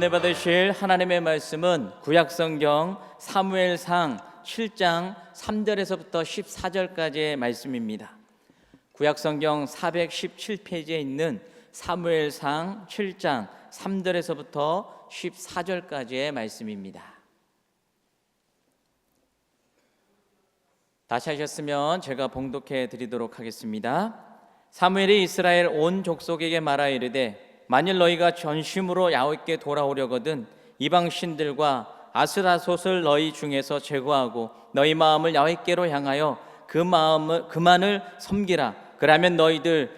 은혜 받으실 하나님의 말씀은 구약성경 사무엘상 7장 3절에서부터 14절까지의 말씀입니다. 구약성경 417페이지에 있는 사무엘상 7장 3절에서부터 14절까지의 말씀입니다. 다시 하셨으면 제가 봉독해 드리도록 하겠습니다. 사무엘이 이스라엘 온 족속에게 말하 이르되 만일 너희가 전심으로 야훼께 돌아오려거든 이방 신들과 아스라솥을 너희 중에서 제거하고 너희 마음을 야훼께로 향하여 그만을 섬기라. 그러면 너희들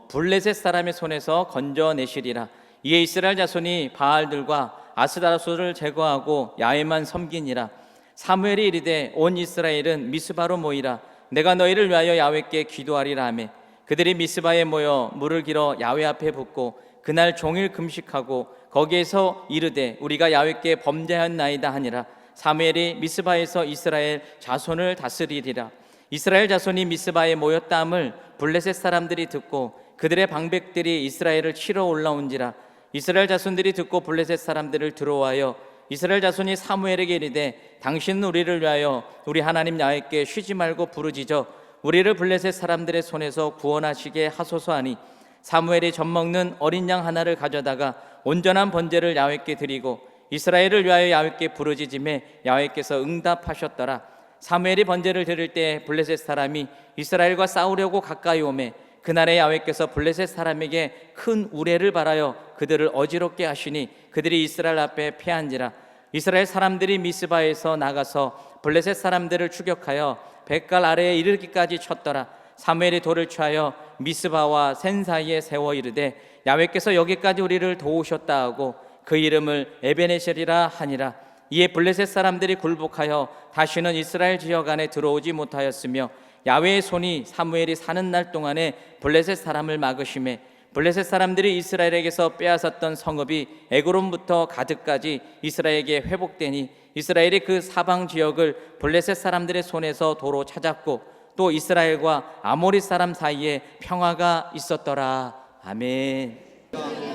블레셋 사람의 손에서 건져내시리라. 이에 이스라엘 자손이 바알들과 아스라솥을 제거하고 야훼만 섬기니라. 사무엘이 이르되 온 이스라엘은 미스바로 모이라. 내가 너희를 위하여 야훼께 기도하리라 하매 그들이 미스바에 모여 물을 길어 야훼 앞에 붓고 그날 종일 금식하고 거기에서 이르되 우리가 야훼께 범죄하였나이다 하니라. 사무엘이 미스바에서 이스라엘 자손을 다스리리라. 이스라엘 자손이 미스바에 모였다함을 블레셋 사람들이 듣고 그들의 방백들이 이스라엘을 치러 올라온지라. 이스라엘 자손들이 듣고 블레셋 사람들을 들어와여 이스라엘 자손이 사무엘에게 이르되 당신은 우리를 위하여 우리 하나님 야훼께 쉬지 말고 부르짖어 우리를 블레셋 사람들의 손에서 구원하시게 하소서 하니 사무엘이 젖먹는 어린 양 하나를 가져다가 온전한 번제를 야훼께 드리고 이스라엘을 위하여 야훼께 부르짖음에 야훼께서 응답하셨더라. 사무엘이 번제를 드릴 때 블레셋 사람이 이스라엘과 싸우려고 가까이 오매 그날에 야훼께서 블레셋 사람에게 큰 우레를 발하여 그들을 어지럽게 하시니 그들이 이스라엘 앞에 패한지라. 이스라엘 사람들이 미스바에서 나가서 블레셋 사람들을 추격하여 벳갈 아래에 이르기까지 쳤더라. 사무엘이 돌을 취하여 미스바와 센 사이에 세워 이르되 야훼께서 여기까지 우리를 도우셨다 하고 그 이름을 에베네셀이라 하니라. 이에 블레셋 사람들이 굴복하여 다시는 이스라엘 지역 안에 들어오지 못하였으며 야훼의 손이 사무엘이 사는 날 동안에 블레셋 사람을 막으심에 블레셋 사람들이 이스라엘에게서 빼앗았던 성읍이 에그론부터 가드까지 이스라엘에게 회복되니 이스라엘이 그 사방 지역을 블레셋 사람들의 손에서 도로 찾았고 또 이스라엘과 아모리 사람 사이에 평화가 있었더라. 아멘.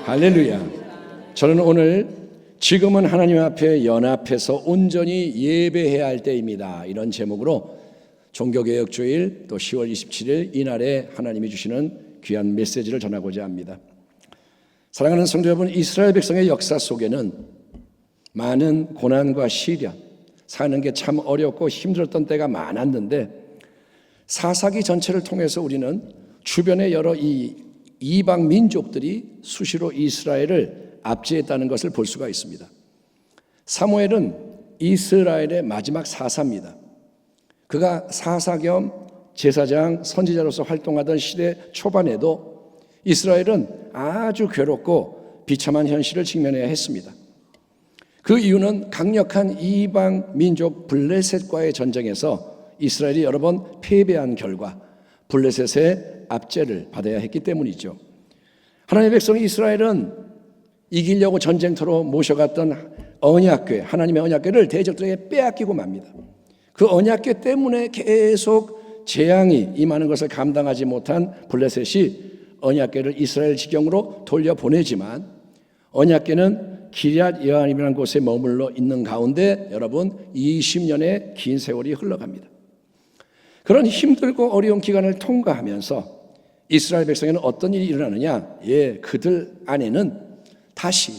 할렐루야. 저는 오늘 지금은 하나님 앞에 연합해서 온전히 예배해야 할 때입니다, 이런 제목으로 종교개혁주일 또 10월 27일 이날에 하나님이 주시는 귀한 메시지를 전하고자 합니다. 사랑하는 성도 여러분, 이스라엘 백성의 역사 속에는 많은 고난과 시련, 사는 게 참 어렵고 힘들었던 때가 많았는데 사사기 전체를 통해서 우리는 주변의 여러 이방 민족들이 수시로 이스라엘을 압제했다는 것을 볼 수가 있습니다. 사무엘은 이스라엘의 마지막 사사입니다. 그가 사사 겸 제사장, 선지자로서 활동하던 시대 초반에도 이스라엘은 아주 괴롭고 비참한 현실을 직면해야 했습니다. 그 이유는 강력한 이방 민족 블레셋과의 전쟁에서 이스라엘이 여러 번 패배한 결과 블레셋의 압제를 받아야 했기 때문이죠. 하나님의 백성 이스라엘은 이기려고 전쟁터로 모셔갔던 언약궤, 하나님의 언약궤를 대적들에게 빼앗기고 맙니다. 그 언약궤 때문에 계속 재앙이 임하는 것을 감당하지 못한 블레셋이 언약궤를 이스라엘 지경으로 돌려보내지만 언약궤는 기럇 여아림이라는 곳에 머물러 있는 가운데 여러분 20년의 긴 세월이 흘러갑니다. 그런 힘들고 어려운 기간을 통과하면서 이스라엘 백성에는 어떤 일이 일어나느냐? 그들 안에는 다시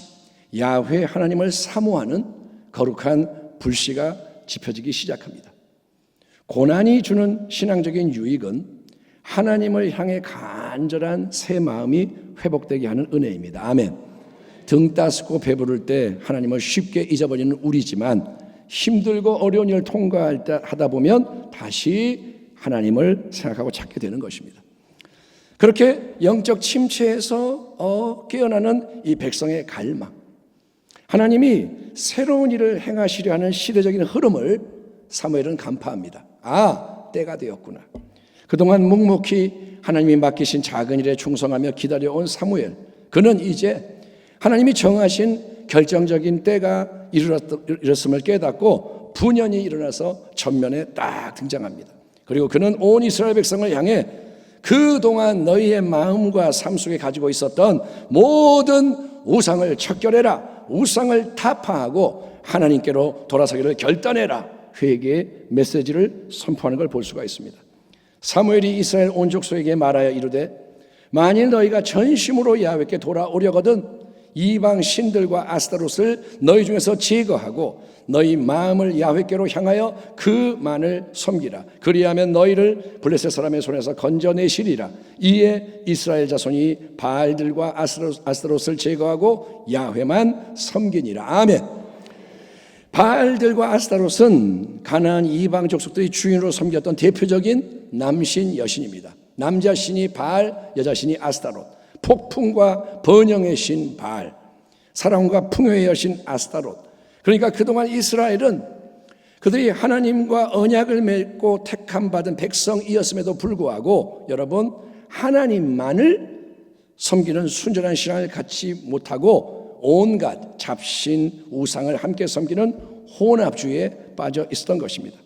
야훼 하나님을 사모하는 거룩한 불씨가 지펴지기 시작합니다. 고난이 주는 신앙적인 유익은 하나님을 향해 간절한 새 마음이 회복되게 하는 은혜입니다. 아멘. 등 따스고 배부를 때 하나님을 쉽게 잊어버리는 우리지만 힘들고 어려운 일을 통과하다 보면 다시 하나님을 생각하고 찾게 되는 것입니다. 그렇게 영적 침체에서 깨어나는 이 백성의 갈망, 하나님이 새로운 일을 행하시려 하는 시대적인 흐름을 사무엘은 간파합니다. 때가 되었구나. 그동안 묵묵히 하나님이 맡기신 작은 일에 충성하며 기다려온 사무엘, 그는 이제 하나님이 정하신 결정적인 때가 이르렀음을 깨닫고 분연히 일어나서 전면에 딱 등장합니다. 그리고 그는 온 이스라엘 백성을 향해 그동안 너희의 마음과 삶 속에 가지고 있었던 모든 우상을 척결해라. 우상을 타파하고 하나님께로 돌아서기를 결단해라. 회개의 메시지를 선포하는 걸 볼 수가 있습니다. 사무엘이 이스라엘 온 족속에게 말하여 이르되 만일 너희가 전심으로 야훼께 돌아오려거든 이방 신들과 아스타롯을 너희 중에서 제거하고 너희 마음을 야훼께로 향하여 그만을 섬기라. 그리하면 너희를 블레셋 사람의 손에서 건져내시리라. 이에 이스라엘 자손이 바알들과 아스타롯을 제거하고 야훼만 섬기니라. 아멘. 바알들과 아스타롯은 가나안 이방 족속들이 주인으로 섬겼던 대표적인 남신 여신입니다. 남자 신이 바알, 여자 신이 아스타롯. 폭풍과 번영의 신 바알, 사랑과 풍요의 여신 아스타롯. 그러니까 그동안 이스라엘은 그들이 하나님과 언약을 맺고 택함 받은 백성이었음에도 불구하고 여러분 하나님만을 섬기는 순전한 신앙을 갖지 못하고 온갖 잡신 우상을 함께 섬기는 혼합주의에 빠져 있었던 것입니다.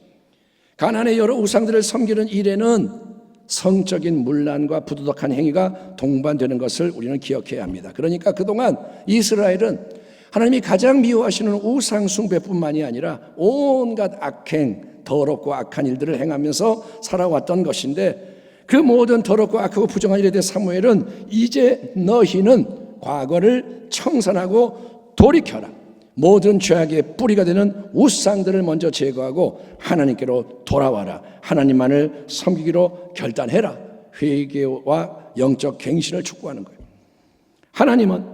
가나안의 여러 우상들을 섬기는 일에는 성적인 문란과 부도덕한 행위가 동반되는 것을 우리는 기억해야 합니다. 그러니까 그동안 이스라엘은 하나님이 가장 미워하시는 우상 숭배뿐만이 아니라 온갖 악행, 더럽고 악한 일들을 행하면서 살아왔던 것인데 그 모든 더럽고 악하고 부정한 일에 대해 사무엘은 이제 너희는 과거를 청산하고 돌이켜라. 모든 죄악의 뿌리가 되는 우상들을 먼저 제거하고 하나님께로 돌아와라. 하나님만을 섬기기로 결단해라. 회개와 영적 갱신을 축복하는 거예요. 하나님은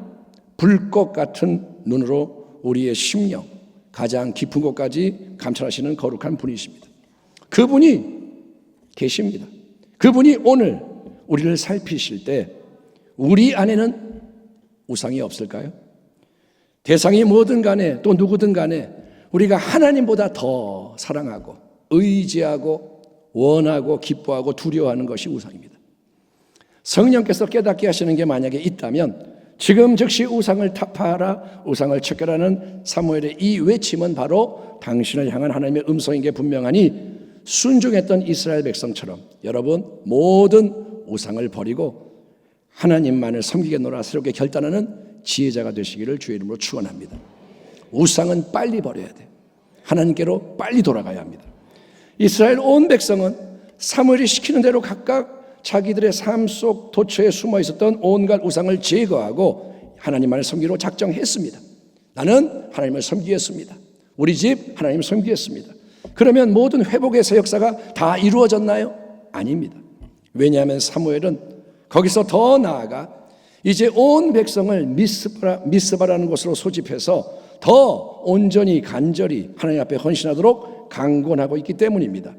불꽃 같은 눈으로 우리의 심령, 가장 깊은 곳까지 감찰하시는 거룩한 분이십니다. 그분이 계십니다. 그분이 오늘 우리를 살피실 때 우리 안에는 우상이 없을까요? 대상이 뭐든 간에 또 누구든 간에 우리가 하나님보다 더 사랑하고 의지하고 원하고 기뻐하고 두려워하는 것이 우상입니다. 성령께서 깨닫게 하시는 게 만약에 있다면 지금 즉시 우상을 타파하라, 우상을 척결하는 사무엘의 이 외침은 바로 당신을 향한 하나님의 음성인 게 분명하니 순종했던 이스라엘 백성처럼 여러분 모든 우상을 버리고 하나님만을 섬기겠노라 새롭게 결단하는 지혜자가 되시기를 주의 이름으로 축원합니다. 우상은 빨리 버려야 돼. 하나님께로 빨리 돌아가야 합니다. 이스라엘 온 백성은 사무엘이 시키는 대로 각각 자기들의 삶 속 도처에 숨어 있었던 온갖 우상을 제거하고 하나님만을 섬기로 작정했습니다. 나는 하나님을 섬기겠습니다. 우리 집 하나님을 섬기겠습니다. 그러면 모든 회복의 역사가 다 이루어졌나요? 아닙니다. 왜냐하면 사무엘은 거기서 더 나아가 이제 온 백성을 미스바라는 곳으로 소집해서 더 온전히 간절히 하나님 앞에 헌신하도록 강권하고 있기 때문입니다.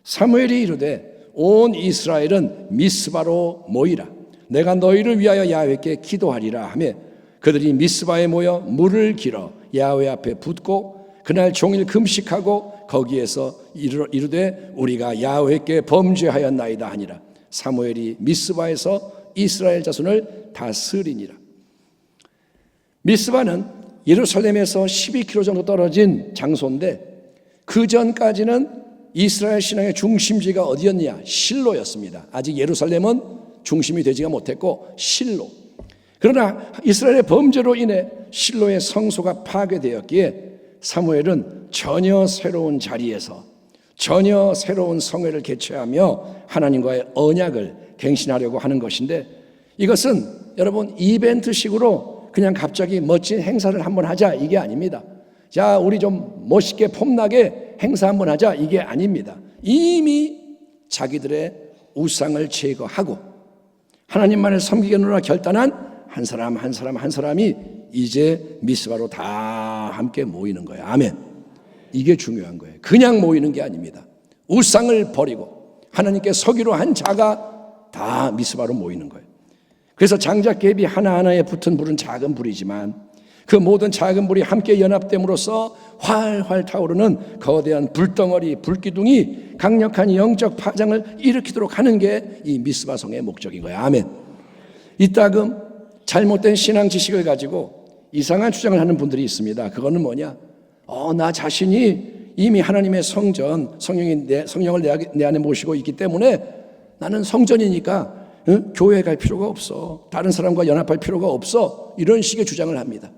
사무엘이 이르되 온 이스라엘은 미스바로 모이라. 내가 너희를 위하여 야훼께 기도하리라 하며 그들이 미스바에 모여 물을 길어 야훼 앞에 붓고 그날 종일 금식하고 거기에서 이르되 우리가 야훼께 범죄하였나이다 하니라. 사무엘이 미스바에서 이스라엘 자손을 다스리니라. 미스바는 예루살렘에서 12km 정도 떨어진 장소인데 그 전까지는 이스라엘 신앙의 중심지가 어디였냐? 실로였습니다. 아직 예루살렘은 중심이 되지가 못했고 실로. 그러나 이스라엘의 범죄로 인해 실로의 성소가 파괴되었기에 사무엘은 전혀 새로운 자리에서 전혀 새로운 성회를 개최하며 하나님과의 언약을 갱신하려고 하는 것인데 이것은 여러분 이벤트식으로 그냥 갑자기 멋진 행사를 한번 하자 이게 아닙니다. 자 우리 좀 멋있게 폼나게 행사 한번 하자 이게 아닙니다. 이미 자기들의 우상을 제거하고 하나님만을 섬기겠노라 결단한 한 사람 한 사람이 이제 미스바로 다 함께 모이는 거예요. 아멘. 이게 중요한 거예요. 그냥 모이는 게 아닙니다. 우상을 버리고 하나님께 서기로 한 자가 다 미스바로 모이는 거예요. 그래서 장작개비 하나하나에 붙은 불은 작은 불이지만 그 모든 작은 불이 함께 연합됨으로써 활활 타오르는 거대한 불덩어리, 불기둥이 강력한 영적 파장을 일으키도록 하는 게 이 미스바 성의 목적인 거예요. 아멘. 이따금 잘못된 신앙 지식을 가지고 이상한 주장을 하는 분들이 있습니다. 그거는 뭐냐? 나 자신이 이미 하나님의 성전, 성령을 내 안에 모시고 있기 때문에 나는 성전이니까 교회 갈 필요가 없어. 다른 사람과 연합할 필요가 없어. 이런 식의 주장을 합니다.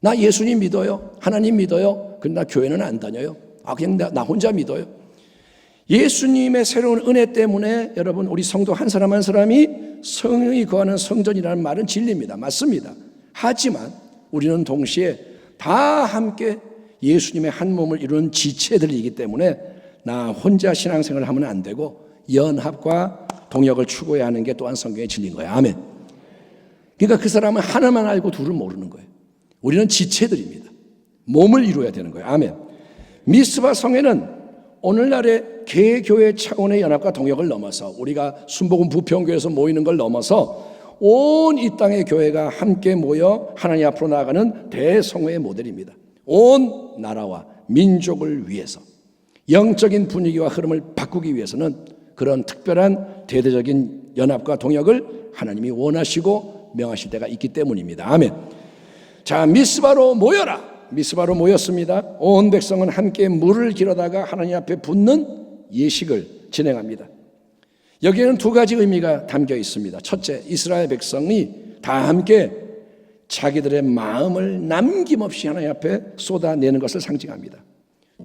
나 예수님 믿어요. 하나님 믿어요. 근데 나 교회는 안 다녀요. 그냥 나 혼자 믿어요. 예수님의 새로운 은혜 때문에 여러분 우리 성도 한 사람 한 사람이 성령이 거하는 성전이라는 말은 진리입니다. 맞습니다. 하지만 우리는 동시에 다 함께 예수님의 한 몸을 이루는 지체들이기 때문에 나 혼자 신앙생활을 하면 안 되고 연합과 동역을 추구해야 하는 게 또한 성경의 진리인 거예요. 아멘. 그러니까 그 사람은 하나만 알고 둘을 모르는 거예요. 우리는 지체들입니다. 몸을 이루어야 되는 거예요. 아멘. 미스바 성회는 오늘날의 개교회 차원의 연합과 동역을 넘어서 우리가 순복음 부평교회에서 모이는 걸 넘어서 온 이 땅의 교회가 함께 모여 하나님 앞으로 나아가는 대성회의 모델입니다. 온 나라와 민족을 위해서 영적인 분위기와 흐름을 바꾸기 위해서는 그런 특별한 대대적인 연합과 동역을 하나님이 원하시고 명하실 때가 있기 때문입니다. 아멘. 자, 미스바로 모여라. 미스바로 모였습니다. 온 백성은 함께 물을 길어다가 하나님 앞에 붓는 예식을 진행합니다. 여기에는 두 가지 의미가 담겨 있습니다. 첫째, 이스라엘 백성이 다 함께 자기들의 마음을 남김없이 하나님 앞에 쏟아내는 것을 상징합니다.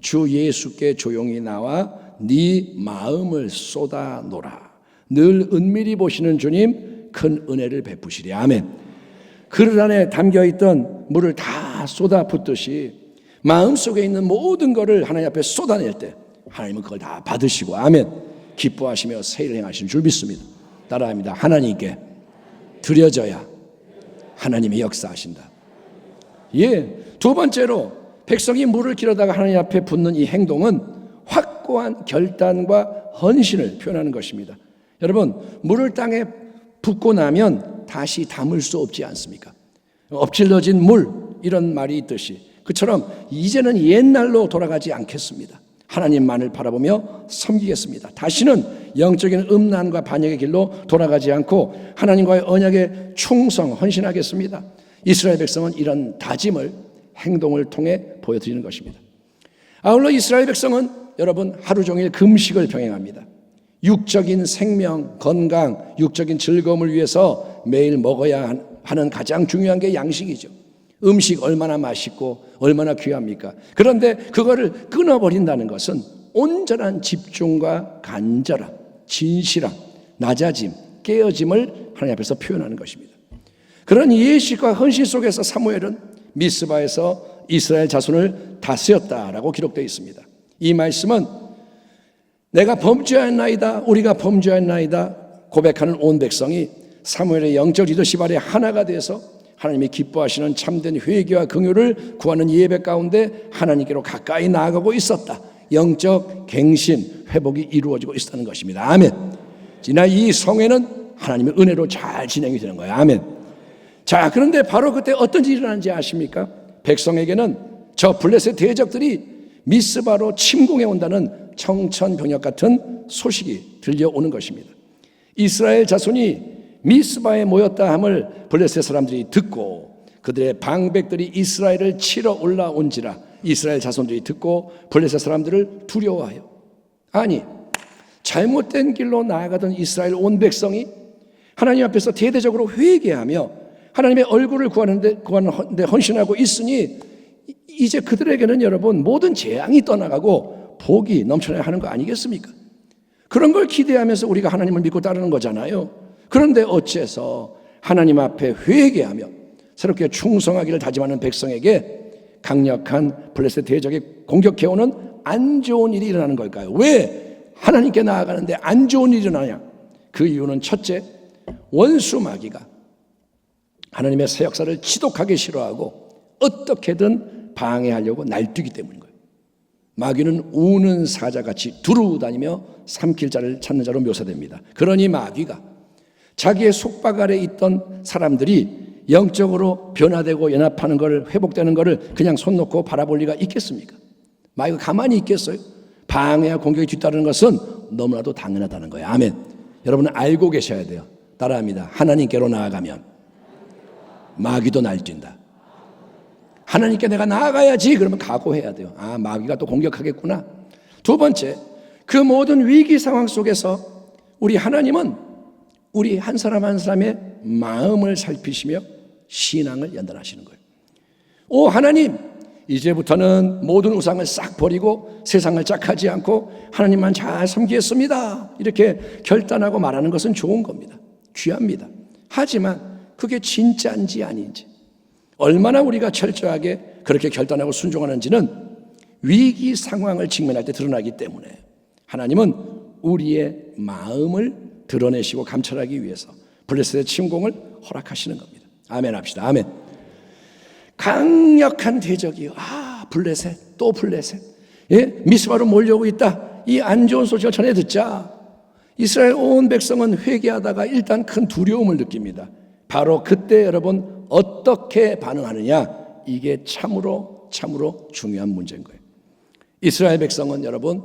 주 예수께 조용히 나와 네 마음을 쏟아놓으라. 늘 은밀히 보시는 주님 큰 은혜를 베푸시리. 아멘. 그릇 안에 담겨있던 물을 다 쏟아붓듯이 마음속에 있는 모든 것을 하나님 앞에 쏟아낼 때 하나님은 그걸 다 받으시고 아멘 기뻐하시며 세일을 행하시는 줄 믿습니다. 따라합니다. 하나님께 드려져야 하나님이 역사하신다. 두 번째로 백성이 물을 길어다가 하나님 앞에 붓는 이 행동은 확고한 결단과 헌신을 표현하는 것입니다. 여러분, 물을 땅에 붓고 나면 다시 담을 수 없지 않습니까? 엎질러진 물 이런 말이 있듯이 그처럼 이제는 옛날로 돌아가지 않겠습니다. 하나님만을 바라보며 섬기겠습니다. 다시는 영적인 음란과 반역의 길로 돌아가지 않고 하나님과의 언약에 충성 헌신하겠습니다. 이스라엘 백성은 이런 다짐을 행동을 통해 보여드리는 것입니다. 아울러 이스라엘 백성은 여러분 하루 종일 금식을 병행합니다. 육적인 생명, 건강, 육적인 즐거움을 위해서 매일 먹어야 하는 가장 중요한 게 양식이죠. 음식 얼마나 맛있고 얼마나 귀합니까? 그런데 그거를 끊어버린다는 것은 온전한 집중과 간절함, 진실함, 낮아짐, 깨어짐을 하나님 앞에서 표현하는 것입니다. 그런 예식과 헌신 속에서 사무엘은 미스바에서 이스라엘 자손을 다스렸다라고 기록되어 있습니다. 이 말씀은 내가 범죄하였나이다, 우리가 하였나이다 고백하는 온 백성이 사무엘의 영적 리더십 아래 하나가 돼서 하나님이 기뻐하시는 참된 회개와 긍휼을 구하는 예배 가운데 하나님께로 가까이 나아가고 있었다. 영적 갱신, 회복이 이루어지고 있었다는 것입니다. 아멘. 지난 이 성회는 하나님의 은혜로 잘 진행이 되는 거예요. 아멘. 자, 그런데 바로 그때 어떤 일이 일어나는지 아십니까? 백성에게는 저 블레셋 대적들이 미스바로 침공해 온다는 청천벽력 같은 소식이 들려오는 것입니다. 이스라엘 자손이 미스바에 모였다 함을 블레셋 사람들이 듣고 그들의 방백들이 이스라엘을 치러 올라온지라 이스라엘 자손들이 듣고 블레셋 사람들을 두려워하여 아니 잘못된 길로 나아가던 이스라엘 온 백성이 하나님 앞에서 대대적으로 회개하며 하나님의 얼굴을 구하는데 헌신하고 있으니 이제 그들에게는 여러분 모든 재앙이 떠나가고 복이 넘쳐나야 하는 거 아니겠습니까? 그런 걸 기대하면서 우리가 하나님을 믿고 따르는 거잖아요. 그런데 어째서 하나님 앞에 회개하며 새롭게 충성하기를 다짐하는 백성에게 강력한 블레셋 대적이 공격해오는 안 좋은 일이 일어나는 걸까요? 왜 하나님께 나아가는데 안 좋은 일이 일어나냐? 그 이유는 첫째, 원수 마귀가 하나님의 새 역사를 지독하게 싫어하고 어떻게든 방해하려고 날뛰기 때문인 거예요. 마귀는 우는 사자같이 두루다니며 삼킬 자를 찾는 자로 묘사됩니다. 그러니 마귀가 자기의 속박 아래 있던 사람들이 영적으로 변화되고 연합하는 것을 회복되는 것을 그냥 손 놓고 바라볼 리가 있겠습니까? 마귀가 가만히 있겠어요? 방해와 공격이 뒤따르는 것은 너무나도 당연하다는 거예요. 아멘. 여러분은 알고 계셔야 돼요. 따라합니다. 하나님께로 나아가면 마귀도 날뛴다. 하나님께 내가 나아가야지 그러면 각오해야 돼요. 아, 마귀가 또 공격하겠구나. 두 번째, 그 모든 위기 상황 속에서 우리 하나님은 우리 한 사람 한 사람의 마음을 살피시며 신앙을 연단하시는 거예요. 오 하나님, 이제부터는 모든 우상을 싹 버리고 세상을 짝하지 않고 하나님만 잘 섬기겠습니다. 이렇게 결단하고 말하는 것은 좋은 겁니다. 귀합니다. 하지만 그게 진짜인지 아닌지, 얼마나 우리가 철저하게 그렇게 결단하고 순종하는지는 위기 상황을 직면할 때 드러나기 때문에 하나님은 우리의 마음을 드러내시고 감찰하기 위해서 블레셋의 침공을 허락하시는 겁니다. 아멘 합시다. 아멘. 강력한 대적이요. 블레셋, 또 블레셋. 예? 미스바로 몰려오고 있다. 이 안 좋은 소식을 전해 듣자 이스라엘 온 백성은 회개하다가 일단 큰 두려움을 느낍니다. 바로 그때 여러분 어떻게 반응하느냐, 이게 참으로 중요한 문제인 거예요. 이스라엘 백성은 여러분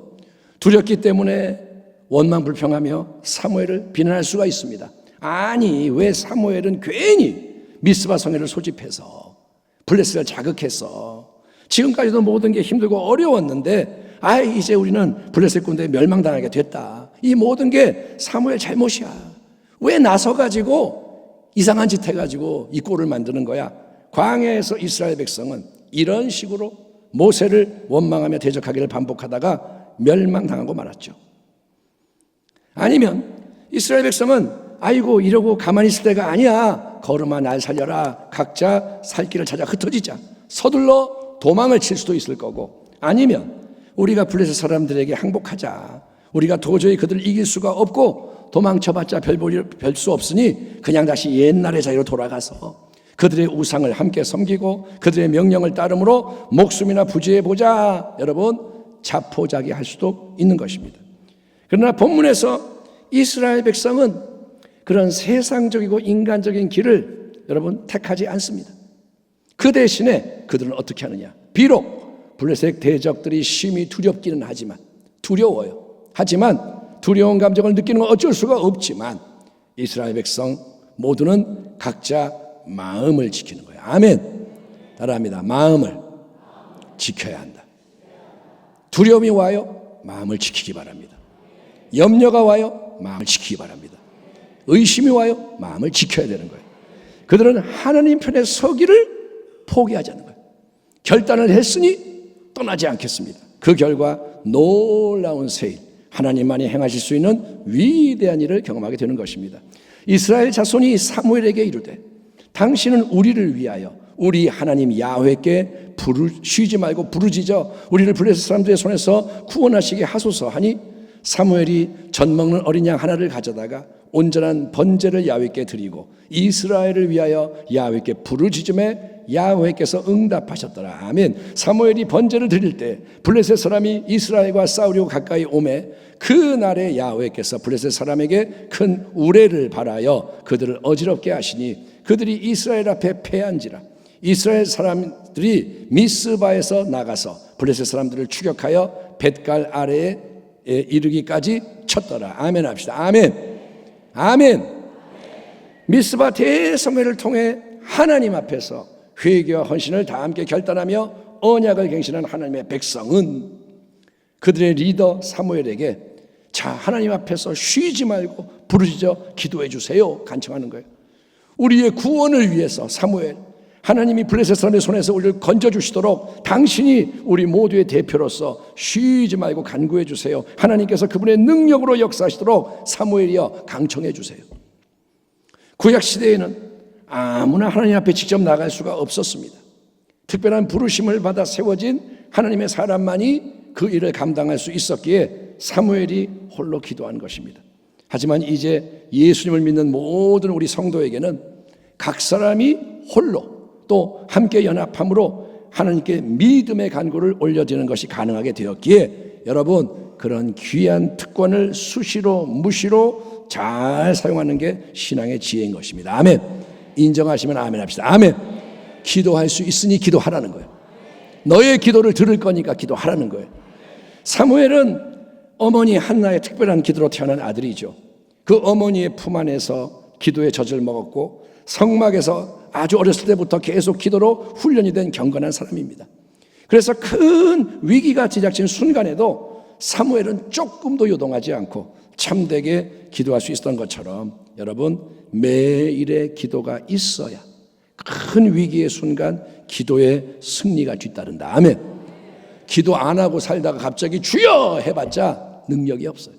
두렵기 때문에 원망불평하며 사무엘을 비난할 수가 있습니다. 아니, 왜 사무엘은 괜히 미스바 성회를 소집해서 블레셋을 자극해서 지금까지도 모든 게 힘들고 어려웠는데 이제 우리는 블레셋 군대에 멸망당하게 됐다. 이 모든 게 사무엘 잘못이야. 왜 나서가지고 이상한 짓 해가지고 이 꼴을 만드는 거야. 광야에서 이스라엘 백성은 이런 식으로 모세를 원망하며 대적하기를 반복하다가 멸망당하고 말았죠. 아니면 이스라엘 백성은 아이고 이러고 가만히 있을 때가 아니야. 걸음아 날 살려라. 각자 살 길을 찾아 흩어지자. 서둘러 도망을 칠 수도 있을 거고, 아니면 우리가 블레셋 사람들에게 항복하자. 우리가 도저히 그들을 이길 수가 없고 도망쳐봤자 별 수 없으니 그냥 다시 옛날의 자리로 돌아가서 그들의 우상을 함께 섬기고 그들의 명령을 따름으로 목숨이나 부지해보자. 여러분 자포자기할 수도 있는 것입니다. 그러나 본문에서 이스라엘 백성은 그런 세상적이고 인간적인 길을 여러분 택하지 않습니다. 그 대신에 그들은 어떻게 하느냐, 비록 블레셋 대적들이 심히 두렵기는 하지만, 두려워요. 하지만 두려운 감정을 느끼는 건 어쩔 수가 없지만 이스라엘 백성 모두는 각자 마음을 지키는 거예요. 아멘. 따라합니다. 마음을 지켜야 한다. 두려움이 와요? 마음을 지키기 바랍니다. 염려가 와요? 마음을 지키기 바랍니다. 의심이 와요? 마음을 지켜야 되는 거예요. 그들은 하나님 편에 서기를 포기하지 않는 거예요. 결단을 했으니 떠나지 않겠습니다. 그 결과 놀라운 세일, 하나님만이 행하실 수 있는 위대한 일을 경험하게 되는 것입니다. 이스라엘 자손이 사무엘에게 이르되 당신은 우리를 위하여 우리 하나님 야훼께 쉬지 말고 부르짖어 우리를 블레셋 사람들의 손에서 구원하시게 하소서 하니, 사무엘이 젖 먹는 어린 양 하나를 가져다가 온전한 번제를 야훼께 드리고 이스라엘을 위하여 야훼께 부르짖음에 야훼께서 응답하셨더라. 아멘. 사무엘이 번제를 드릴 때 블레셋 사람이 이스라엘과 싸우려고 가까이 오매 그날에 야훼께서 블레셋 사람에게 큰 우레를 발하여 그들을 어지럽게 하시니 그들이 이스라엘 앞에 패한지라. 이스라엘 사람들이 미스바에서 나가서 블레셋 사람들을 추격하여 벳갈 아래에 이르기까지 쳤더라. 아멘 합시다. 아멘. 아멘. 미스바 대성회를 통해 하나님 앞에서 회개와 헌신을 다 함께 결단하며 언약을 갱신한 하나님의 백성은 그들의 리더 사무엘에게 자, 하나님 앞에서 쉬지 말고 부르짖어 기도해 주세요 간청하는 거예요. 우리의 구원을 위해서 사무엘, 하나님이 블레셋 사람의 손에서 우리를 건져주시도록 당신이 우리 모두의 대표로서 쉬지 말고 간구해 주세요. 하나님께서 그분의 능력으로 역사하시도록 사무엘이여 강청해 주세요. 구약시대에는 아무나 하나님 앞에 직접 나갈 수가 없었습니다. 특별한 부르심을 받아 세워진 하나님의 사람만이 그 일을 감당할 수 있었기에 사무엘이 홀로 기도한 것입니다. 하지만 이제 예수님을 믿는 모든 우리 성도에게는 각 사람이 홀로 또 함께 연합함으로 하나님께 믿음의 간구를 올려드리는 것이 가능하게 되었기에 여러분 그런 귀한 특권을 수시로 무시로 잘 사용하는 게 신앙의 지혜인 것입니다. 아멘. 인정하시면 아멘 합시다. 아멘. 기도할 수 있으니 기도하라는 거예요. 너의 기도를 들을 거니까 기도하라는 거예요. 사무엘은 어머니 한나의 특별한 기도로 태어난 아들이죠. 그 어머니의 품 안에서 기도의 젖을 먹었고 성막에서 아주 어렸을 때부터 계속 기도로 훈련이 된 경건한 사람입니다. 그래서 큰 위기가 뒤닥친 순간에도 사무엘은 조금도 요동하지 않고 참되게 기도할 수 있었던 것처럼 여러분 매일의 기도가 있어야 큰 위기의 순간 기도의 승리가 뒤따른다. 아멘. 기도 안 하고 살다가 갑자기 주여 해봤자 능력이 없어요.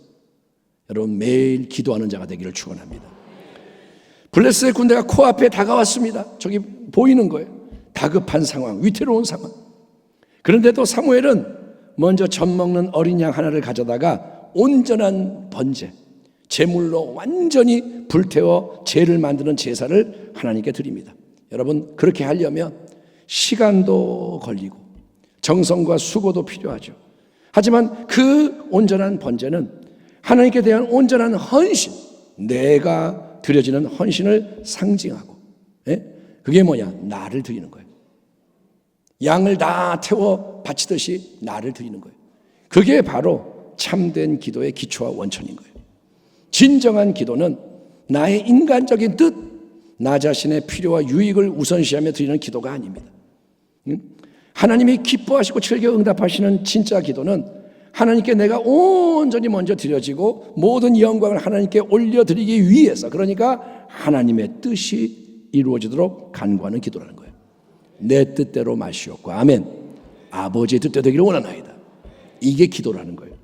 여러분 매일 기도하는 자가 되기를 축원합니다. 블레셋의 군대가 코앞에 다가왔습니다. 저기 보이는 거예요. 다급한 상황, 위태로운 상황. 그런데도 사무엘은 먼저 젖 먹는 어린 양 하나를 가져다가 온전한 번제, 제물로 완전히 불태워 제를 만드는 제사를 하나님께 드립니다. 여러분 그렇게 하려면 시간도 걸리고 정성과 수고도 필요하죠. 하지만 그 온전한 번제는 하나님께 대한 온전한 헌신, 내가 드려지는 헌신을 상징하고, 그게 뭐냐? 나를 드리는 거예요. 양을 다 태워 바치듯이 나를 드리는 거예요. 그게 바로 참된 기도의 기초와 원천인 거예요. 진정한 기도는 나의 인간적인 뜻, 나 자신의 필요와 유익을 우선시하며 드리는 기도가 아닙니다. 하나님이 기뻐하시고 즐겨 응답하시는 진짜 기도는 하나님께 내가 온전히 먼저 드려지고 모든 영광을 하나님께 올려드리기 위해서, 그러니까 하나님의 뜻이 이루어지도록 간구하는 기도라는 거예요. 내 뜻대로 마시옵고 아멘. 아버지의 뜻대로 되기를 원하나이다. 이게 기도라는 거예요.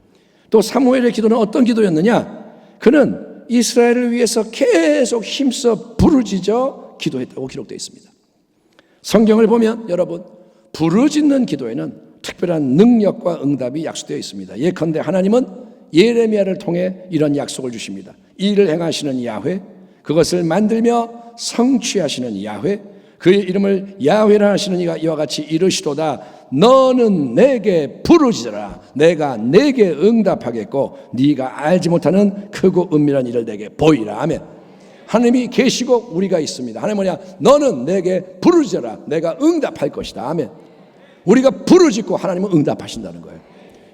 또 사무엘의 기도는 어떤 기도였느냐? 그는 이스라엘을 위해서 계속 힘써 부르짖어 기도했다고 기록되어 있습니다. 성경을 보면 여러분 부르짖는 기도에는 특별한 능력과 응답이 약속되어 있습니다. 예컨대 하나님은 예레미야를 통해 이런 약속을 주십니다. 이 일을 행하시는 야훼, 그것을 만들며 성취하시는 야훼, 그의 이름을 야훼라 하시는 이가 이와 같이 이르시도다. 너는 내게 부르짖어라. 내가 내게 응답하겠고 네가 알지 못하는 크고 은밀한 일을 내게 보이라. 아멘. 하나님이 계시고 우리가 있습니다. 하나님 뭐냐? 너는 내게 부르짖어라. 내가 응답할 것이다. 아멘. 우리가 부르짖고 하나님은 응답하신다는 거예요.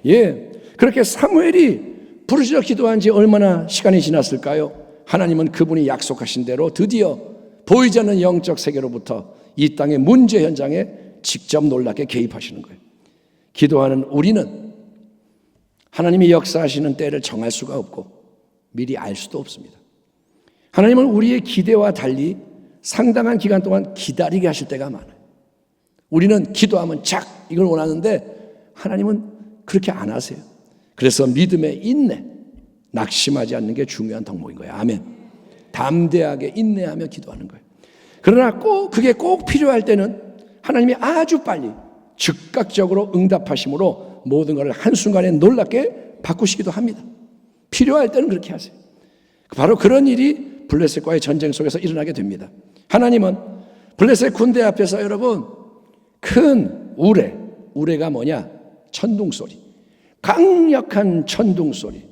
예, 그렇게 사무엘이 부르짖어 기도한 지 얼마나 시간이 지났을까요? 하나님은 그분이 약속하신 대로 드디어 보이지 않는 영적 세계로부터 이 땅의 문제 현장에 직접 놀랍게 개입하시는 거예요. 기도하는 우리는 하나님이 역사하시는 때를 정할 수가 없고 미리 알 수도 없습니다. 하나님은 우리의 기대와 달리 상당한 기간 동안 기다리게 하실 때가 많아요. 우리는 기도하면 착 이걸 원하는데 하나님은 그렇게 안 하세요. 그래서 믿음의 인내, 낙심하지 않는 게 중요한 덕목인 거예요. 아멘. 담대하게 인내하며 기도하는 거예요. 그러나 그게 꼭 필요할 때는 하나님이 아주 빨리 즉각적으로 응답하심으로 모든 것을 한순간에 놀랍게 바꾸시기도 합니다. 필요할 때는 그렇게 하세요. 바로 그런 일이 블레셋과의 전쟁 속에서 일어나게 됩니다. 하나님은 블레셋 군대 앞에서 여러분 큰 우레가 뭐냐? 천둥소리, 강력한 천둥소리.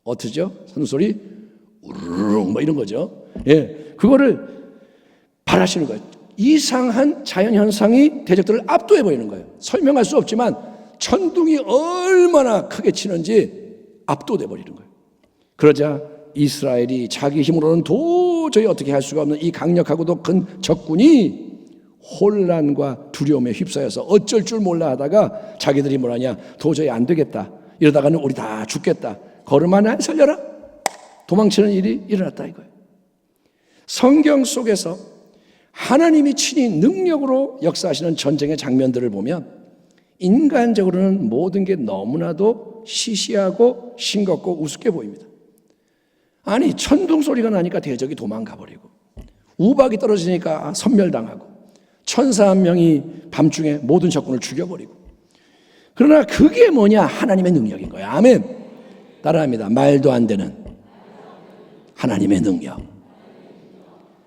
어떠죠? 천둥소리 우르릉 뭐 이런 거죠. 예, 그거를 바라시는 거예요. 이상한 자연현상이 대적들을 압도해 보이는 거예요. 설명할 수 없지만 천둥이 얼마나 크게 치는지 압도돼 버리는 거예요. 그러자 이스라엘이 자기 힘으로는 도저히 어떻게 할 수가 없는 이 강력하고도 큰 적군이 혼란과 두려움에 휩싸여서 어쩔 줄 몰라 하다가 자기들이 뭐라냐, 도저히 안 되겠다, 이러다가는 우리 다 죽겠다, 걸음 하나 살려라, 도망치는 일이 일어났다 이거예요. 성경 속에서 하나님이 친히 능력으로 역사하시는 전쟁의 장면들을 보면 인간적으로는 모든 게 너무나도 시시하고 싱겁고 우습게 보입니다. 아니 천둥 소리가 나니까 대적이 도망가 버리고, 우박이 떨어지니까 섬멸당하고, 천사 한 명이 밤중에 모든 적군을 죽여버리고. 그러나 그게 뭐냐? 하나님의 능력인 거예요. 아멘. 따라합니다. 말도 안 되는 하나님의 능력.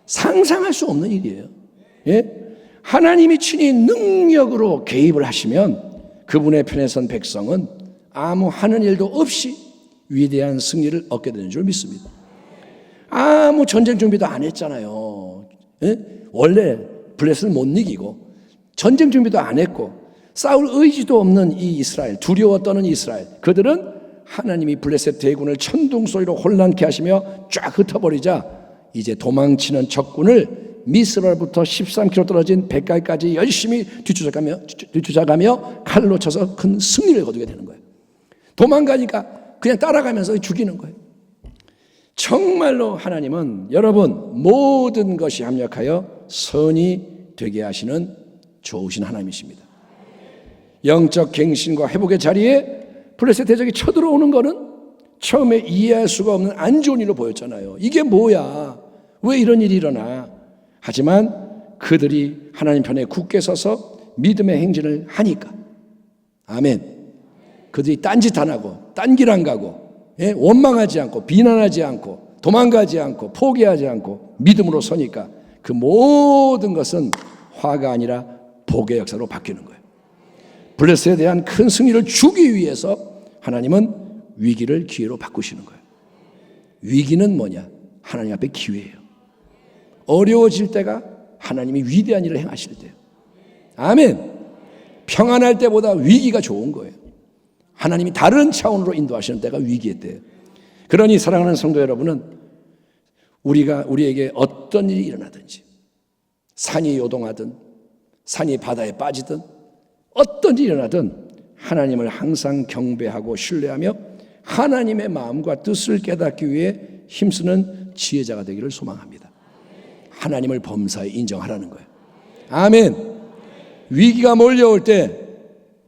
상상할 수 없는 일이에요. 예? 하나님이 친히 능력으로 개입을 하시면 그분의 편에 선 백성은 아무 하는 일도 없이 위대한 승리를 얻게 되는 줄 믿습니다. 아무 전쟁 준비도 안 했잖아요. 예? 원래 블레셋을 못 이기고 전쟁 준비도 안 했고 싸울 의지도 없는 이 이스라엘, 두려워 떠는 이스라엘, 그들은 하나님이 블레셋 대군을 천둥소리로 혼란케 하시며 쫙 흩어버리자 이제 도망치는 적군을 미스랄부터 13km 떨어진 백갈까지 열심히 뒤쫓아가며 칼로 쳐서 큰 승리를 거두게 되는 거예요. 도망가니까 그냥 따라가면서 죽이는 거예요. 정말로 하나님은 여러분 모든 것이 합력하여 선이 되게 하시는 좋으신 하나님이십니다. 영적 갱신과 회복의 자리에 블레셋 대적이 쳐들어오는 거는 처음에 이해할 수가 없는 안 좋은 일로 보였잖아요. 이게 뭐야? 왜 이런 일이 일어나? 하지만 그들이 하나님 편에 굳게 서서 믿음의 행진을 하니까, 아멘, 그들이 딴짓 안 하고 딴 길 안 가고, 원망하지 않고 비난하지 않고 도망가지 않고 포기하지 않고 믿음으로 서니까 그 모든 것은 화가 아니라 복의 역사로 바뀌는 거예요. 블레셋에 대한 큰 승리를 주기 위해서 하나님은 위기를 기회로 바꾸시는 거예요. 위기는 뭐냐? 하나님 앞에 기회예요. 어려워질 때가 하나님이 위대한 일을 행하실 때예요. 아멘. 평안할 때보다 위기가 좋은 거예요. 하나님이 다른 차원으로 인도하시는 때가 위기의 때예요. 그러니 사랑하는 성도 여러분은 우리에게 어떤 일이 일어나든지, 산이 요동하든 산이 바다에 빠지든 어떤 일이 일어나든 하나님을 항상 경배하고 신뢰하며 하나님의 마음과 뜻을 깨닫기 위해 힘쓰는 지혜자가 되기를 소망합니다. 하나님을 범사에 인정하라는 거예요. 아멘. 위기가 몰려올 때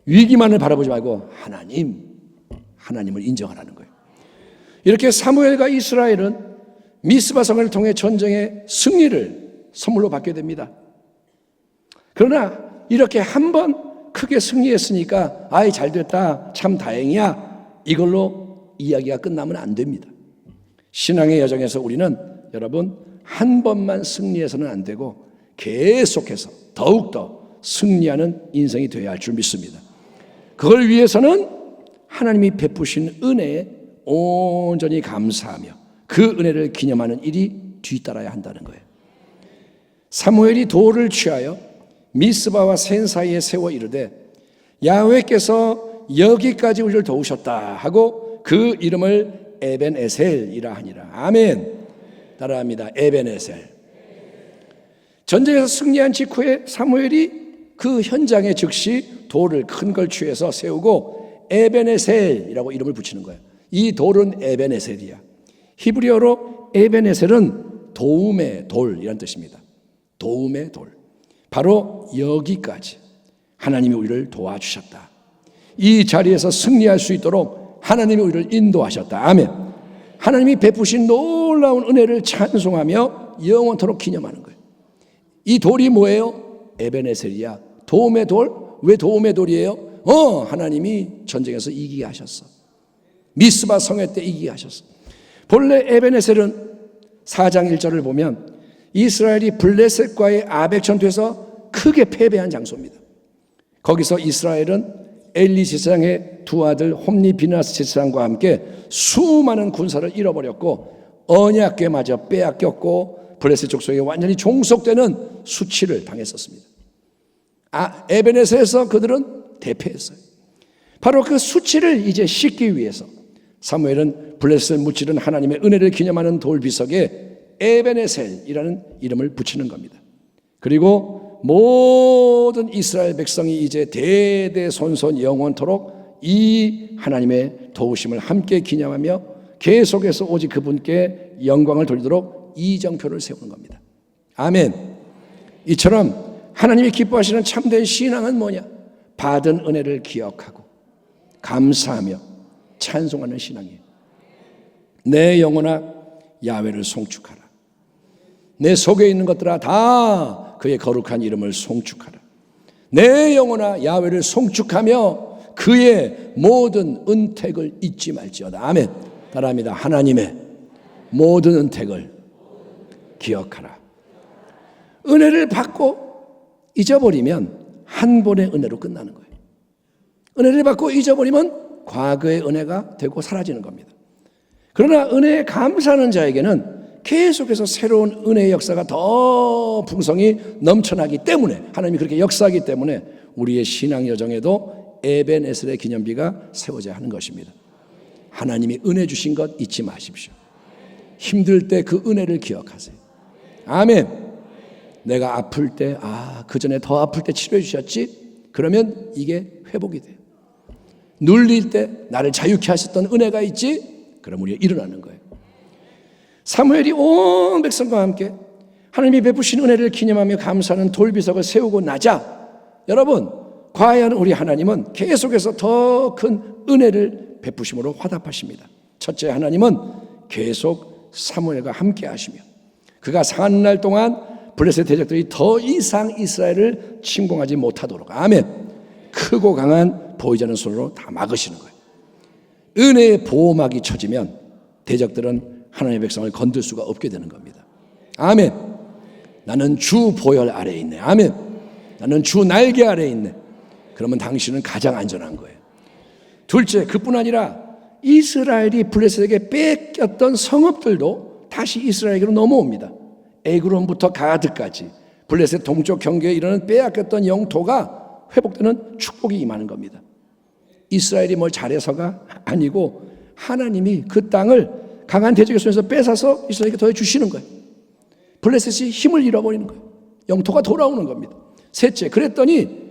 위기만을 바라보지 말고 하나님을 인정하라는 거예요. 이렇게 사무엘과 이스라엘은 미스바 성을 통해 전쟁의 승리를 선물로 받게 됩니다. 그러나 이렇게 한 번 크게 승리했으니까 아이 잘됐다, 참 다행이야, 이걸로 이야기가 끝나면 안 됩니다. 신앙의 여정에서 우리는 여러분 한 번만 승리해서는 안 되고 계속해서 더욱더 승리하는 인생이 되어야 할 줄 믿습니다. 그걸 위해서는 하나님이 베푸신 은혜에 온전히 감사하며 그 은혜를 기념하는 일이 뒤따라야 한다는 거예요. 사무엘이 돌을 취하여 미스바와 센 사이에 세워 이르되 야훼께서 여기까지 우리를 도우셨다 하고 그 이름을 에벤에셀이라 하니라. 아멘. 따라합니다. 에벤에셀. 전쟁에서 승리한 직후에 사무엘이 그 현장에 즉시 돌을 큰 걸 취해서 세우고 에벤에셀이라고 이름을 붙이는 거예요. 이 돌은 에벤에셀이야. 히브리어로 에벤에셀은 도움의 돌이란 뜻입니다. 도움의 돌. 바로 여기까지 하나님이 우리를 도와주셨다. 이 자리에서 승리할 수 있도록 하나님이 우리를 인도하셨다. 아멘. 하나님이 베푸신 놀라운 은혜를 찬송하며 영원토록 기념하는 거예요. 이 돌이 뭐예요? 에벤에셀이야. 도움의 돌. 왜 도움의 돌이에요? 하나님이 전쟁에서 이기게 하셨어. 미스바 성회 때 이기게 하셨어. 본래 에벤에셀은 4장 1절을 보면 이스라엘이 블레셋과의 아벡 전투에서 크게 패배한 장소입니다. 거기서 이스라엘은 엘리 제사장의 두 아들 홈니 비나스 제사장과 함께 수많은 군사를 잃어버렸고 언약궤마저 빼앗겼고 블레셋 족속에 완전히 종속되는 수치를 당했었습니다. 에벤에셀에서 그들은 대패했어요. 바로 그 수치를 이제 씻기 위해서 사무엘은 블레셋을 무찌른 하나님의 은혜를 기념하는 돌비석에 에벤에셀이라는 이름을 붙이는 겁니다. 그리고 모든 이스라엘 백성이 이제 대대손손 영원토록 이 하나님의 도우심을 함께 기념하며 계속해서 오직 그분께 영광을 돌리도록 이정표를 세우는 겁니다. 아멘. 이처럼 하나님이 기뻐하시는 참된 신앙은 뭐냐? 받은 은혜를 기억하고 감사하며 찬송하는 신앙이에요. 내 영혼아 야훼를 송축하라. 내 속에 있는 것들아 다 그의 거룩한 이름을 송축하라. 내 영혼아 야훼를 송축하며 그의 모든 은택을 잊지 말지어다. 아멘. 따라합니다. 하나님의 모든 은택을 기억하라. 은혜를 받고 잊어버리면 한 번의 은혜로 끝나는 거예요. 은혜를 받고 잊어버리면 과거의 은혜가 되고 사라지는 겁니다. 그러나 은혜에 감사하는 자에게는 계속해서 새로운 은혜의 역사가 더 풍성히 넘쳐나기 때문에, 하나님이 그렇게 역사하기 때문에 우리의 신앙 여정에도 에벤에셀의 기념비가 세워져야 하는 것입니다. 하나님이 은혜 주신 것 잊지 마십시오. 힘들 때 그 은혜를 기억하세요. 아멘. 내가 아플 때, 그 전에 더 아플 때 치료해 주셨지? 그러면 이게 회복이 돼요. 눌릴 때 나를 자유케 하셨던 은혜가 있지? 그럼 우리가 일어나는 거예요. 사무엘이 온 백성과 함께 하나님이 베푸신 은혜를 기념하며 감사하는 돌비석을 세우고 나자 여러분, 과연 우리 하나님은 계속해서 더 큰 은혜를 베푸심으로 화답하십니다. 첫째, 하나님은 계속 사무엘과 함께 하시며 그가 사는 날 동안 블레셋 대적들이 더 이상 이스라엘을 침공하지 못하도록, 아멘, 크고 강한 보이지 않는 손으로 다 막으시는 거예요. 은혜의 보호막이 쳐지면 대적들은 하나님의 백성을 건들 수가 없게 되는 겁니다. 아멘. 나는 주 보혈 아래에 있네. 아멘. 나는 주 날개 아래에 있네. 그러면 당신은 가장 안전한 거예요. 둘째, 그뿐 아니라 이스라엘이 블레셋에게 뺏겼던 성읍들도 다시 이스라엘에게로 넘어옵니다. 에그론부터 가드까지 블레셋 동쪽 경계에 이르는 빼앗겼던 영토가 회복되는 축복이 임하는 겁니다. 이스라엘이 뭘 잘해서가 아니고 하나님이 그 땅을 강한 대적의 손에서 뺏어서 이스라엘에게 더해주시는 거예요. 블레셋이 힘을 잃어버리는 거예요. 영토가 돌아오는 겁니다. 셋째, 그랬더니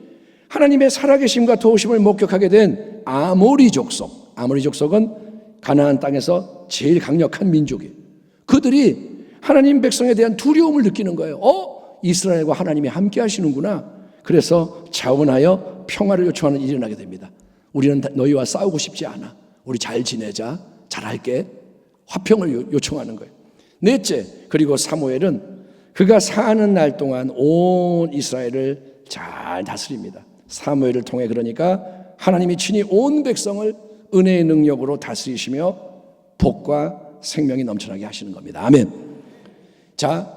하나님의 살아계심과 도우심을 목격하게 된 아모리 족속, 아모리 족속은 가나안 땅에서 제일 강력한 민족이에요. 그들이 하나님 백성에 대한 두려움을 느끼는 거예요. 이스라엘과 하나님이 함께 하시는구나. 그래서 자원하여 평화를 요청하는 일이 일어나게 됩니다. 우리는 너희와 싸우고 싶지 않아. 우리 잘 지내자. 잘할게. 화평을 요청하는 거예요. 넷째, 그리고 사무엘은 그가 사는 날 동안 온 이스라엘을 잘 다스립니다. 사무엘을 통해 그러니까 하나님이 친히 온 백성을 은혜의 능력으로 다스리시며 복과 생명이 넘쳐나게 하시는 겁니다. 아멘. 자,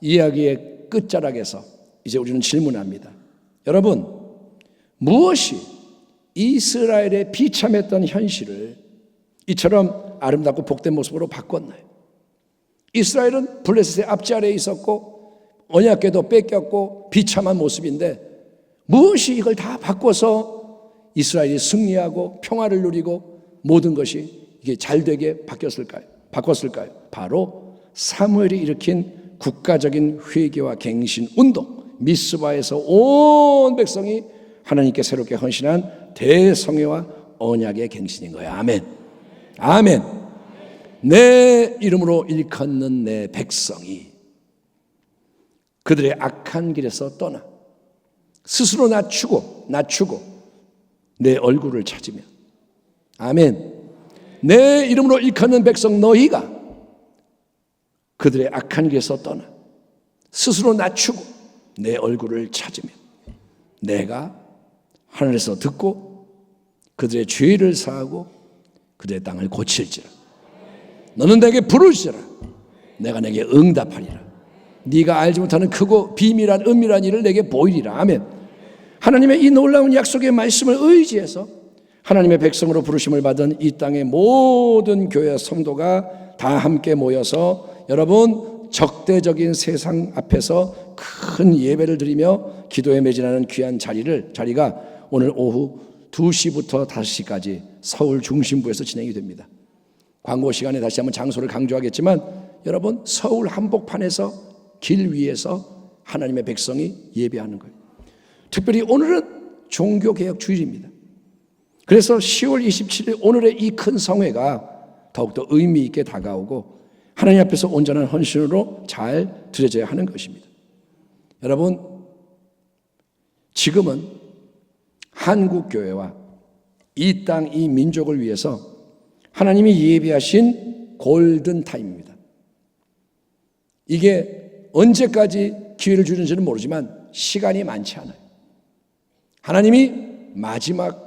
이야기의 끝자락에서 이제 우리는 질문합니다. 여러분, 무엇이 이스라엘의 비참했던 현실을 이처럼 아름답고 복된 모습으로 바꿨나요? 이스라엘은 블레셋의 앞지 아래에 있었고 언약궤도 뺏겼고 비참한 모습인데 무엇이 이걸 다 바꿔서 이스라엘이 승리하고 평화를 누리고 모든 것이 이게 잘되게 바꿨을까요? 바로 사무엘이 일으킨 국가적인 회개와 갱신 운동, 미스바에서 온 백성이 하나님께 새롭게 헌신한 대성회와 언약의 갱신인 거예요. 아멘. 아멘. 내 이름으로 일컫는 내 백성이 그들의 악한 길에서 떠나 스스로 낮추고 내 얼굴을 찾으며, 아멘, 내 이름으로 일컫는 백성 너희가 그들의 악한 길에서 떠나 스스로 낮추고 내 얼굴을 찾으며 내가 하늘에서 듣고 그들의 죄를 사하고 그들의 땅을 고칠지라. 너는 내게 부르시라. 내가 내게 응답하리라. 네가 알지 못하는 크고 비밀한 은밀한 일을 내게 보이리라. 아멘. 하나님의 이 놀라운 약속의 말씀을 의지해서 하나님의 백성으로 부르심을 받은 이 땅의 모든 교회 성도가 다 함께 모여서 여러분 적대적인 세상 앞에서 큰 예배를 드리며 기도에 매진하는 귀한 자리가 오늘 오후 2시부터 5시까지 서울 중심부에서 진행이 됩니다. 광고 시간에 다시 한번 장소를 강조하겠지만 여러분 서울 한복판에서 길 위에서 하나님의 백성이 예배하는 거예요. 특별히 오늘은 종교개혁 주일입니다. 그래서 10월 27일 오늘의 이 큰 성회가 더욱더 의미 있게 다가오고 하나님 앞에서 온전한 헌신으로 잘 드려져야 하는 것입니다. 여러분, 지금은 한국교회와 이 땅, 이 민족을 위해서 하나님이 예비하신 골든타임입니다. 이게 언제까지 기회를 주는지는 모르지만 시간이 많지 않아요. 하나님이 마지막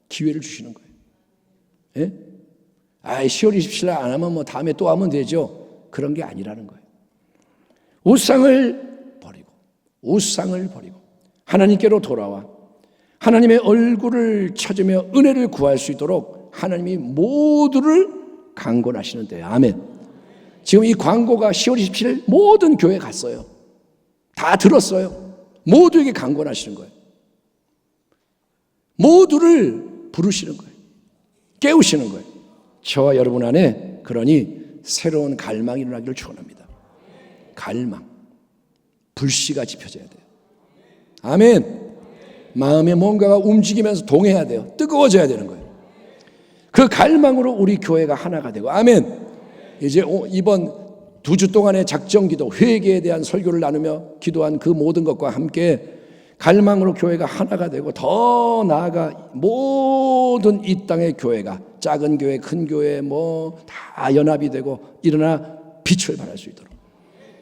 기회를 주시는 거예요. 예? 10월 27일 안 하면 뭐 다음에 또 하면 되죠. 그런 게 아니라는 거예요. 우상을 버리고 하나님께로 돌아와 하나님의 얼굴을 찾으며 은혜를 구할 수 있도록 하나님이 모두를 강권하시는 때예요. 아멘. 지금 이 광고가 10월 27일 모든 교회 갔어요. 다 들었어요. 모두에게 강권하시는 거예요. 모두를 부르시는 거예요. 깨우시는 거예요. 저와 여러분 안에 그러니 새로운 갈망이 일어나기를 축원합니다. 갈망, 불씨가 지펴져야 돼요. 아멘. 마음에 뭔가가 움직이면서 동해야 돼요. 뜨거워져야 되는 거예요. 그 갈망으로 우리 교회가 하나가 되고, 아멘. 이제 이번 2주 동안의 작정기도, 회개에 대한 설교를 나누며 기도한 그 모든 것과 함께 갈망으로 교회가 하나가 되고 더 나아가 모든 이 땅의 교회가 작은 교회, 큰 교회 뭐 다 연합이 되고 일어나 빛을 발할 수 있도록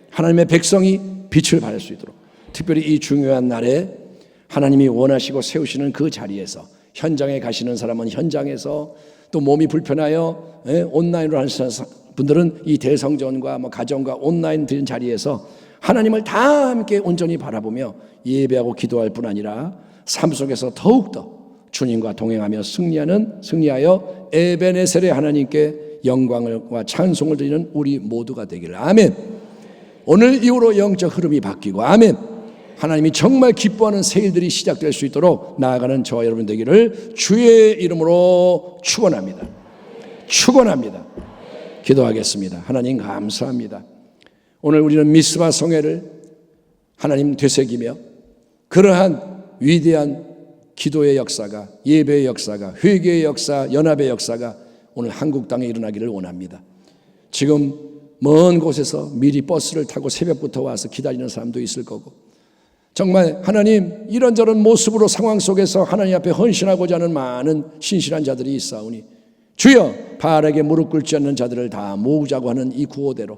하나님의 백성이 빛을 발할 수 있도록 특별히 이 중요한 날에 하나님이 원하시고 세우시는 그 자리에서 현장에 가시는 사람은 현장에서 또 몸이 불편하여 온라인으로 하는 분들은 이 대성전과 뭐 가정과 온라인 드린 자리에서 하나님을 다 함께 온전히 바라보며 예배하고 기도할 뿐 아니라 삶 속에서 더욱더 주님과 동행하며 승리하여 에베네셀의 하나님께 영광과 찬송을 드리는 우리 모두가 되기를. 아멘. 오늘 이후로 영적 흐름이 바뀌고 아멘. 하나님이 정말 기뻐하는 새 일들이 시작될 수 있도록 나아가는 저와 여러분 되기를 주의 이름으로 축원합니다. 축원합니다. 기도하겠습니다. 하나님 감사합니다. 오늘 우리는 미스바 성회를 하나님 되새기며 그러한 위대한 기도의 역사가, 예배의 역사가, 회개의 역사, 연합의 역사가 오늘 한국 땅에 일어나기를 원합니다. 지금 먼 곳에서 미리 버스를 타고 새벽부터 와서 기다리는 사람도 있을 거고 정말 하나님 이런저런 모습으로 상황 속에서 하나님 앞에 헌신하고자 하는 많은 신실한 자들이 있사오니 주여 바알에게 무릎 꿇지 않는 자들을 다 모으자고 하는 이 구호대로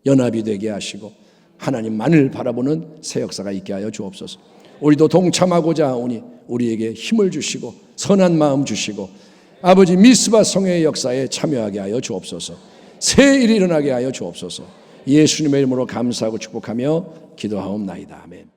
연합이 되게 하시고 하나님만을 바라보는 새 역사가 있게 하여 주옵소서. 우리도 동참하고자 하오니 우리에게 힘을 주시고 선한 마음 주시고 아버지 미스바 성회의 역사에 참여하게 하여 주옵소서. 새 일이 일어나게 하여 주옵소서. 예수님의 이름으로 감사하고 축복하며 기도하옵나이다. 아멘.